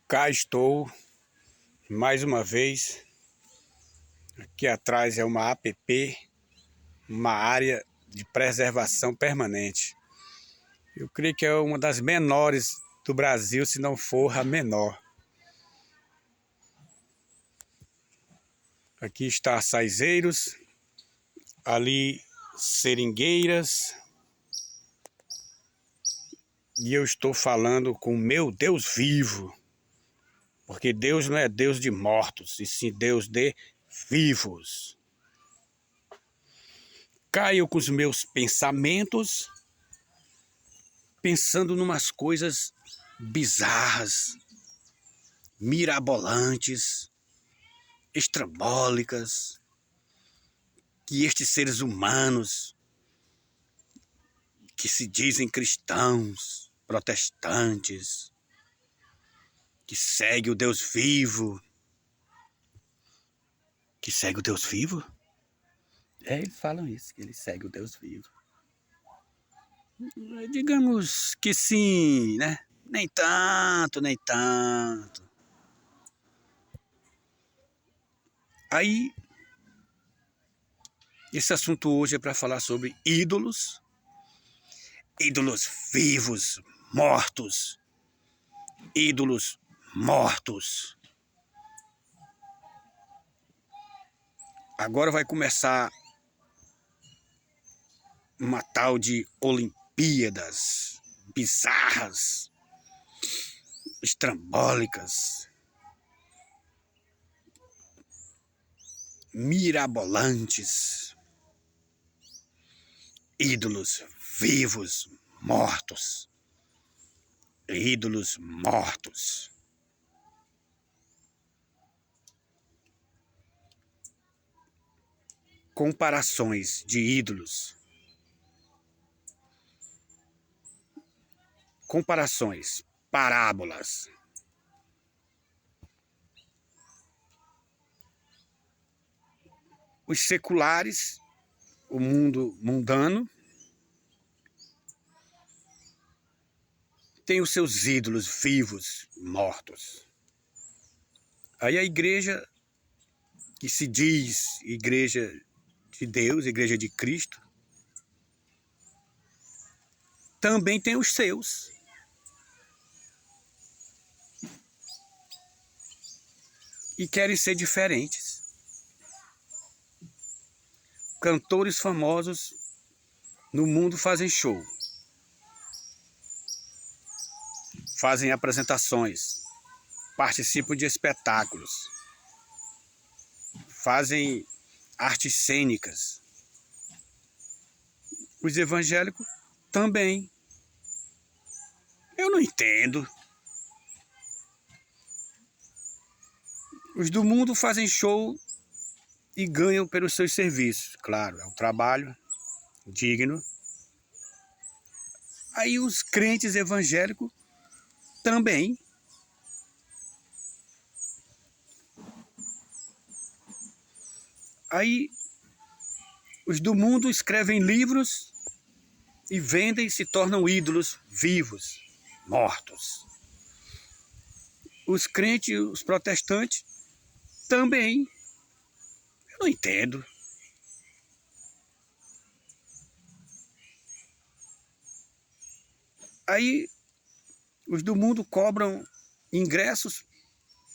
Cá estou, mais uma vez. Aqui atrás é uma APP, uma área de preservação permanente. Eu creio que é uma das menores do Brasil, se não for a menor. Aqui está Saizeiros, ali Seringueiras. E eu estou falando com o meu Deus vivo. Porque Deus não é Deus de mortos, e sim Deus de vivos. Caio com os meus pensamentos, pensando numas coisas bizarras, mirabolantes, estrambólicas, que estes seres humanos, que se dizem cristãos, protestantes, que segue o Deus vivo, que segue o Deus vivo? Eles falam isso, que ele segue o Deus vivo. Digamos que sim, né? Nem tanto, nem tanto. Aí, esse assunto hoje é para falar sobre ídolos, ídolos vivos, mortos, ídolos mortos. Agora vai começar uma tal de Olimpíadas bizarras, estrambólicas, mirabolantes, ídolos vivos, mortos, ídolos mortos. Comparações de ídolos. Comparações, parábolas. Os seculares, o mundo mundano, tem os seus ídolos vivos, mortos. Aí a igreja, que se diz igreja de Deus, igreja de Cristo, também tem os seus. E querem ser diferentes. Cantores famosos no mundo fazem show. Fazem apresentações. Participam de espetáculos. Fazem artes cênicas. Os evangélicos também. Eu não entendo. Os do mundo fazem show e ganham pelos seus serviços. Claro, é um trabalho digno. Aí os crentes evangélicos também. Aí os do mundo escrevem livros e vendem e se tornam ídolos vivos, mortos. Os crentes, os protestantes, também. Eu não entendo. Aí os do mundo cobram ingressos,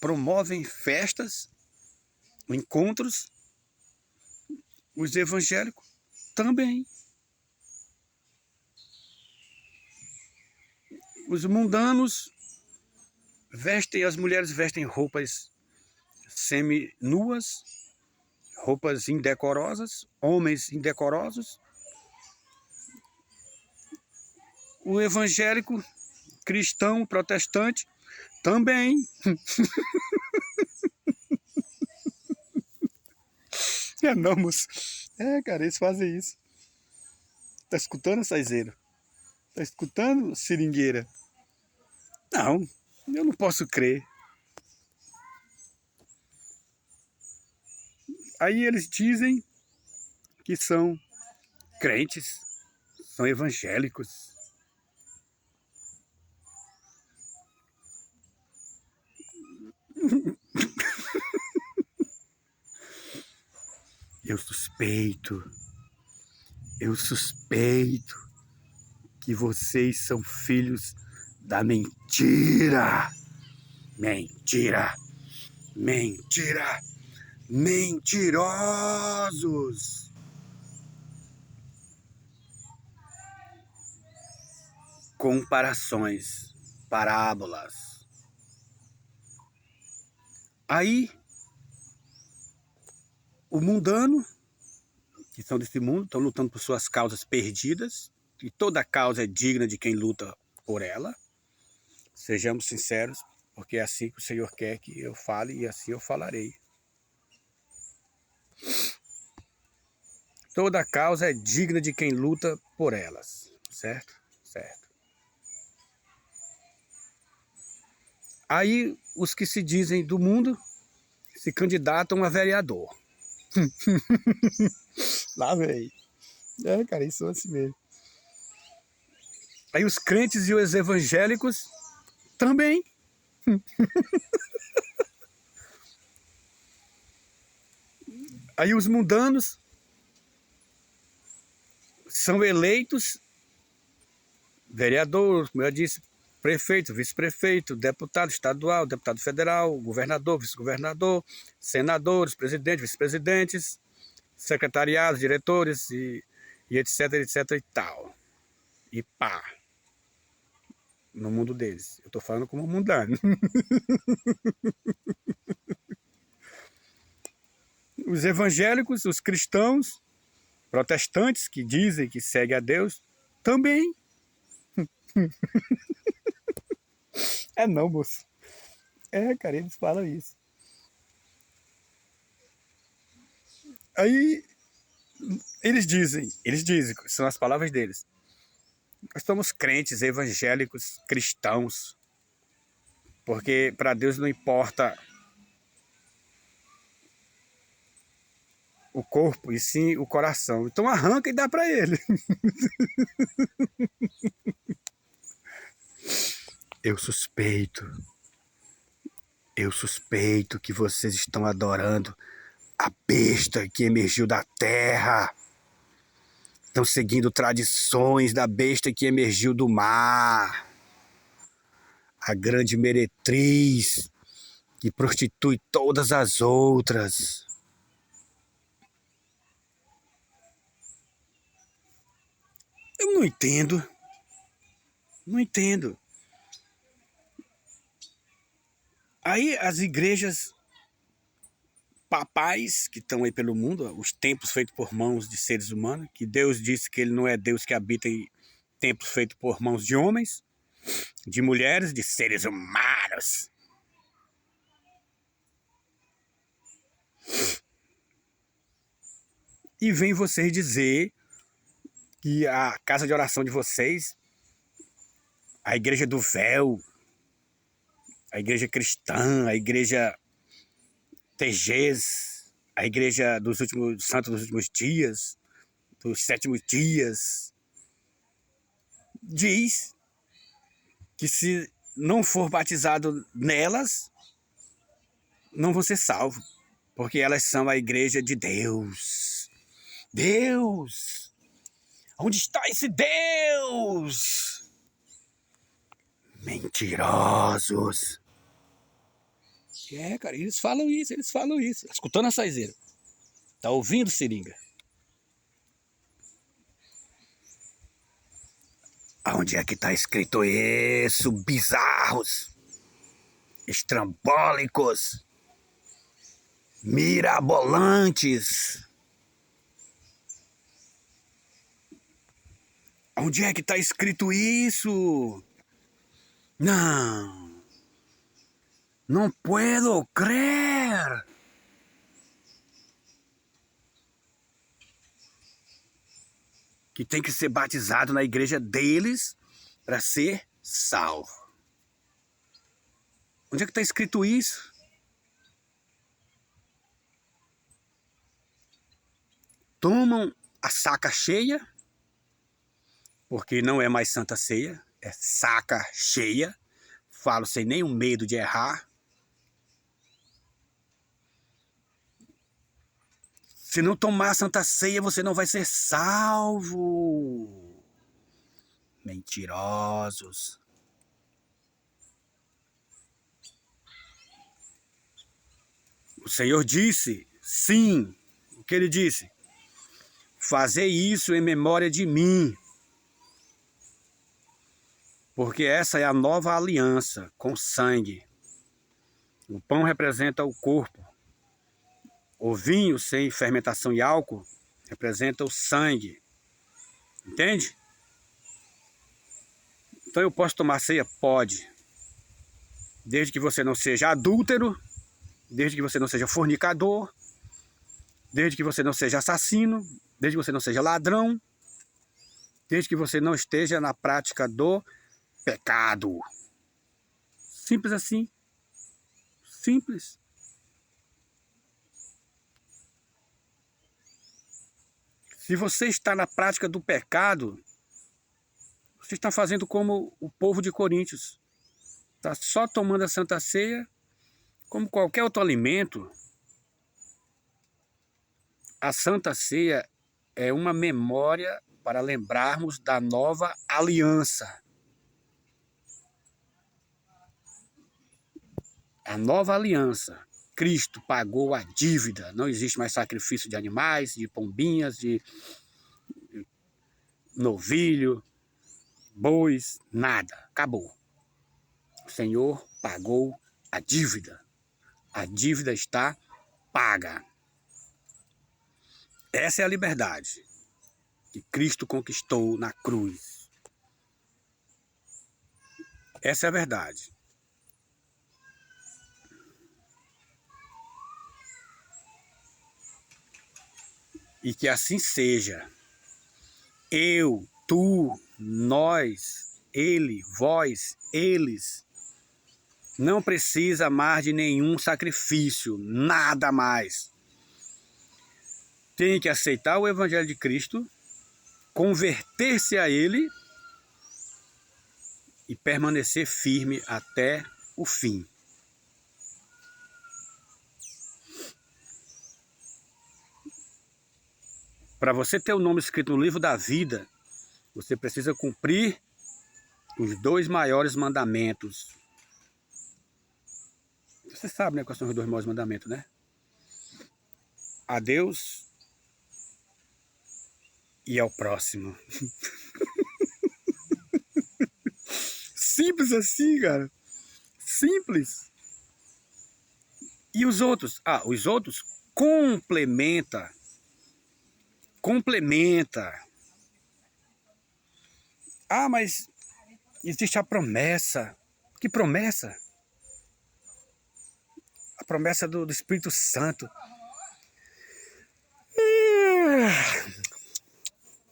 promovem festas, encontros. Os evangélicos também. Os mundanos as mulheres vestem roupas semi-nuas, roupas indecorosas, homens indecorosos. O evangélico, cristão, protestante, também. É, não, moço. É, cara, eles fazem isso. Tá escutando, Saizeiro? Tá escutando, seringueira? Não, eu não posso crer. Aí eles dizem que são crentes, são evangélicos. Eu suspeito que vocês são filhos da mentira. Mentira, mentira, mentirosos. Comparações, parábolas. Aí, o mundano, que são desse mundo, estão lutando por suas causas perdidas, e toda causa é digna de quem luta por ela. Sejamos sinceros, porque é assim que o Senhor quer que eu fale e assim eu falarei. Toda causa é digna de quem luta por elas, certo? Certo. Aí, os que se dizem do mundo se candidatam a vereador. Lá vem. Cara, isso é assim mesmo. Aí os crentes e os evangélicos também. Aí os mundanos são eleitos vereador, como eu disse, prefeito, vice-prefeito, deputado estadual, deputado federal, governador, vice-governador, senadores, presidentes, vice-presidentes, secretariados, diretores e etc, etc e tal. E pá, no mundo deles. Eu tô falando como mundano. Os evangélicos, os cristãos, protestantes que dizem que seguem a Deus, também. É não, moço. Cara, eles falam isso. Aí eles dizem, são as palavras deles. Nós somos crentes, evangélicos, cristãos, porque para Deus não importa o corpo e sim o coração. Então arranca e dá para ele. Eu suspeito que vocês estão adorando a besta que emergiu da terra. Estão seguindo tradições da besta que emergiu do mar. A grande meretriz que prostitui todas as outras. Eu não entendo. Não entendo. Aí as igrejas papais que estão aí pelo mundo, os templos feitos por mãos de seres humanos, que Deus disse que ele não é Deus que habita em templos feitos por mãos de homens, de mulheres, de seres humanos. E vem vocês dizer que a casa de oração de vocês, a igreja do véu, a igreja cristã, a igreja TGs, a igreja dos últimos santos dos últimos dias, dos sétimos dias, diz que se não for batizado nelas, não vão ser salvos, porque elas são a igreja de Deus. Deus! Onde está esse Deus? Mentirosos! Cara, eles falam isso. Escutando a saizeira. Tá ouvindo, seringa? Aonde é que tá escrito isso? Bizarros! Estrambólicos! Mirabolantes! Onde é que tá escrito isso? Não! Não puedo crer! Que tem que ser batizado na igreja deles para ser salvo. Onde é que está escrito isso? Tomam a saca cheia, porque não é mais Santa Ceia, é saca cheia. Falo sem nenhum medo de errar. Se não tomar a Santa Ceia, você não vai ser salvo. Mentirosos. O Senhor disse, sim, o que ele disse? Fazei isso em memória de mim. Porque essa é a nova aliança com sangue. O pão representa o corpo. O vinho sem fermentação e álcool representa o sangue. Entende? Então eu posso tomar ceia? Pode. Desde que você não seja adúltero, desde que você não seja fornicador, desde que você não seja assassino, desde que você não seja ladrão, desde que você não esteja na prática do pecado. Simples assim. Simples. Se você está na prática do pecado, você está fazendo como o povo de Coríntios. Está só tomando a Santa Ceia, como qualquer outro alimento. A Santa Ceia é uma memória para lembrarmos da nova aliança. A nova aliança. Cristo pagou a dívida. Não existe mais sacrifício de animais, de pombinhas, de novilho, bois, nada. Acabou. O Senhor pagou a dívida. A dívida está paga. Essa é a liberdade que Cristo conquistou na cruz. Essa é a verdade. E que assim seja. Eu, tu, nós, ele, vós, eles. Não precisa mais de nenhum sacrifício, nada mais. Tem que aceitar o Evangelho de Cristo, converter-se a ele e permanecer firme até o fim. Para você ter o nome escrito no livro da vida, você precisa cumprir os 2 maiores mandamentos. Você sabe, né, quais são os 2 maiores mandamentos, né? A Deus e ao próximo. Simples assim, cara. Simples. E os outros? Os outros complementa. Mas existe a promessa. Que promessa? A promessa do Espírito Santo.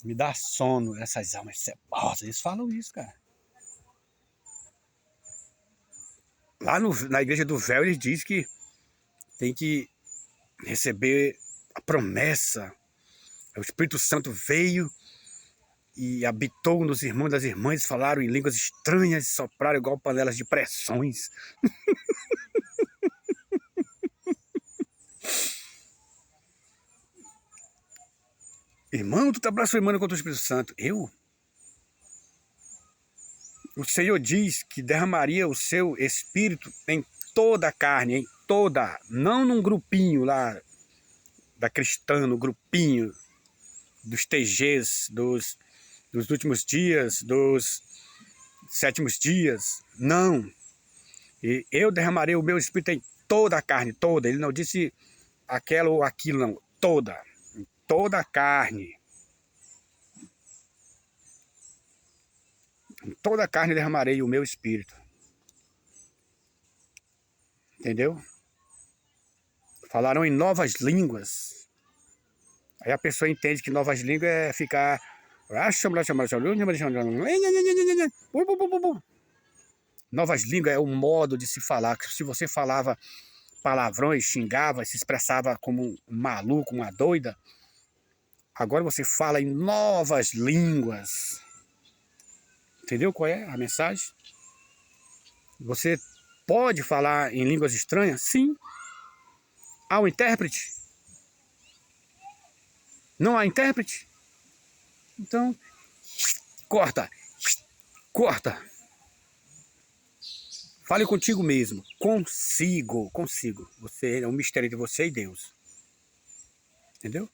Me dá sono essas almas cebosas. Eles falam isso, cara. Lá na igreja do véu, eles dizem que tem que receber a promessa. O Espírito Santo veio e habitou nos irmãos das irmãs, falaram em línguas estranhas, sopraram igual panelas de pressões. Irmão, tu está blasfemando contra o Espírito Santo. Eu? O Senhor diz que derramaria o seu Espírito em toda a carne, em toda, não num grupinho lá da cristã, no grupinho dos TGs, dos últimos dias, dos 7º dias. Não. E eu derramarei o meu Espírito em toda a carne, toda. Ele não disse aquela ou aquilo, não. Toda. Em toda a carne. Em toda a carne derramarei o meu Espírito. Entendeu? Falaram em novas línguas. Aí a pessoa entende que novas línguas é ficar... Novas línguas é o modo de se falar. Se você falava palavrões, xingava, se expressava como um maluco, uma doida, agora você fala em novas línguas. Entendeu qual é a mensagem? Você pode falar em línguas estranhas? Sim. Há um intérprete? Não há intérprete? Então, corta. Corta. Fale contigo mesmo. Consigo. Você é um mistério de você e Deus. Entendeu?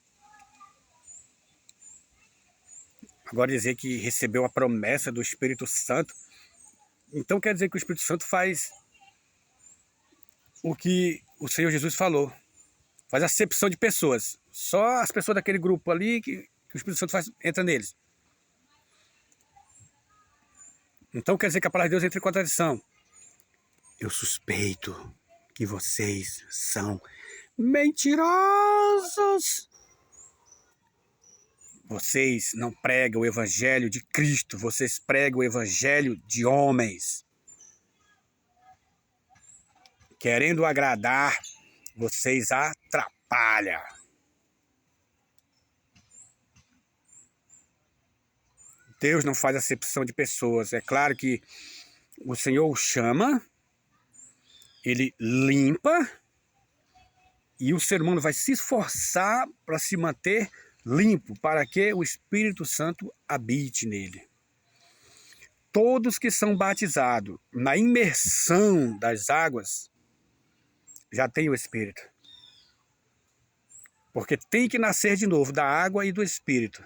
Agora dizer que recebeu a promessa do Espírito Santo. Então quer dizer que o Espírito Santo faz o que o Senhor Jesus falou. Faz acepção de pessoas. Só as pessoas daquele grupo ali que o Espírito Santo entra neles. Então quer dizer que a palavra de Deus entra em contradição. Eu suspeito que vocês são mentirosos. Vocês não pregam o evangelho de Cristo, vocês pregam o evangelho de homens. Querendo agradar, vocês atrapalham. Deus não faz acepção de pessoas. É claro que o Senhor o chama, Ele limpa, e o ser humano vai se esforçar para se manter limpo, para que o Espírito Santo habite nele. Todos que são batizados na imersão das águas já têm o Espírito. Porque tem que nascer de novo da água e do Espírito.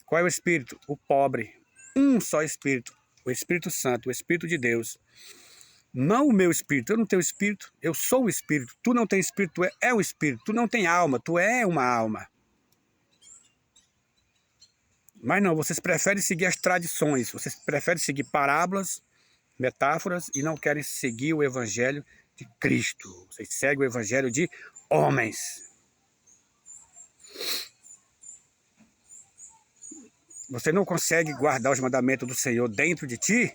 Qual é o Espírito? O pobre. Um só Espírito. O Espírito Santo, o Espírito de Deus. Não o meu Espírito. Eu não tenho Espírito. Eu sou o Espírito. Tu não tem Espírito, tu é o Espírito. Tu não tem alma, tu é uma alma. Mas não, vocês preferem seguir as tradições. Vocês preferem seguir parábolas, metáforas e não querem seguir o Evangelho de Cristo. Vocês seguem o Evangelho de homens. Você não consegue guardar os mandamentos do Senhor dentro de ti?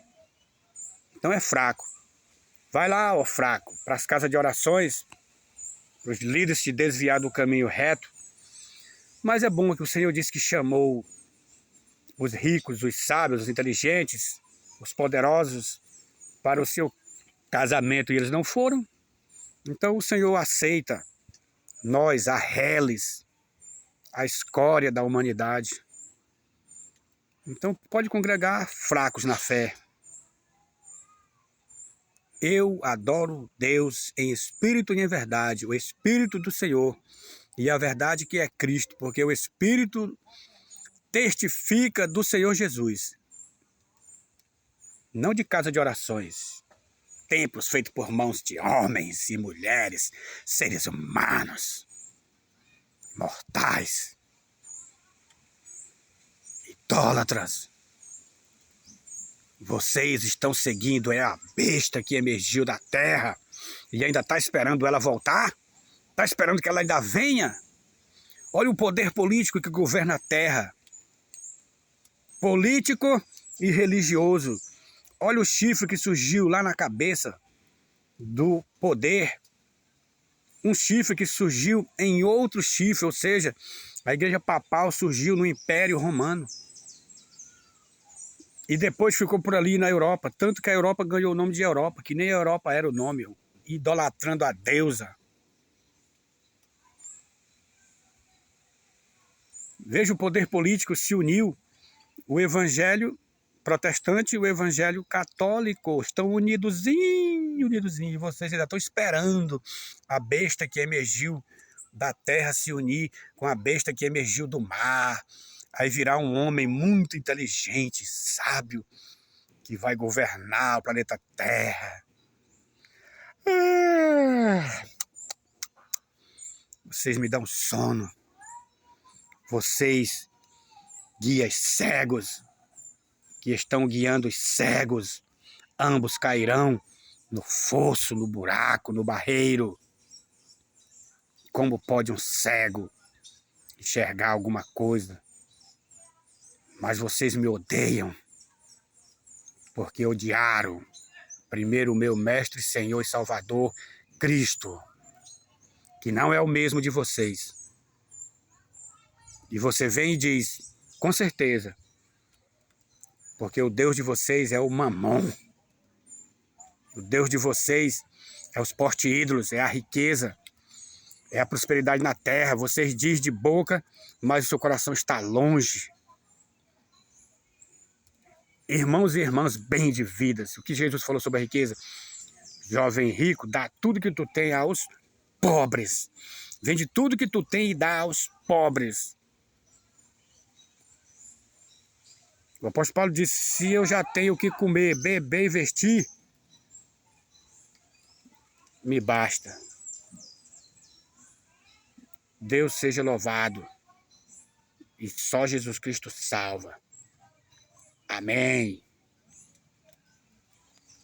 Então é fraco. Vai lá, ó fraco, para as casas de orações, para os líderes te desviar do caminho reto. Mas é bom que o Senhor disse que chamou os ricos, os sábios, os inteligentes, os poderosos para o seu casamento e eles não foram. Então o Senhor aceita nós, a reles, a escória da humanidade. Então pode congregar fracos na fé. Eu adoro Deus em espírito e em verdade, o Espírito do Senhor e a verdade que é Cristo, porque o Espírito testifica do Senhor Jesus. Não de casa de orações, templos feitos por mãos de homens e mulheres, seres humanos, mortais, idólatras. Vocês estão seguindo a besta que emergiu da terra e ainda está esperando ela voltar? Está esperando que ela ainda venha? Olha o poder político que governa a terra. Político e religioso. Olha o chifre que surgiu lá na cabeça do poder. Um chifre que surgiu em outro chifre, ou seja, a igreja papal surgiu no Império Romano. E depois ficou por ali na Europa, tanto que a Europa ganhou o nome de Europa, que nem a Europa era o nome, idolatrando a deusa. Veja, o poder político se uniu, o evangelho protestante e o evangelho católico estão unidozinhos, e vocês ainda estão esperando a besta que emergiu da terra se unir com a besta que emergiu do mar. Aí virá um homem muito inteligente, sábio, que vai governar o planeta Terra. Vocês me dão sono. Vocês, guias cegos, que estão guiando os cegos, ambos cairão no fosso, no buraco, no barreiro. Como pode um cego enxergar alguma coisa? Mas vocês me odeiam, porque odiaram primeiro o meu mestre, Senhor e Salvador, Cristo, que não é o mesmo de vocês. E você vem e diz, com certeza, porque o Deus de vocês é o mamon. O Deus de vocês é os porte-ídolos, é a riqueza. É a prosperidade na terra. Vocês dizem de boca, mas o seu coração está longe. Irmãos e irmãs bem de vidas. O que Jesus falou sobre a riqueza? Jovem rico, dá tudo que tu tem aos pobres. Vende tudo que tu tem e dá aos pobres. O apóstolo Paulo disse, se eu já tenho o que comer, beber e vestir, me basta. Deus seja louvado. E só Jesus Cristo salva. Amém.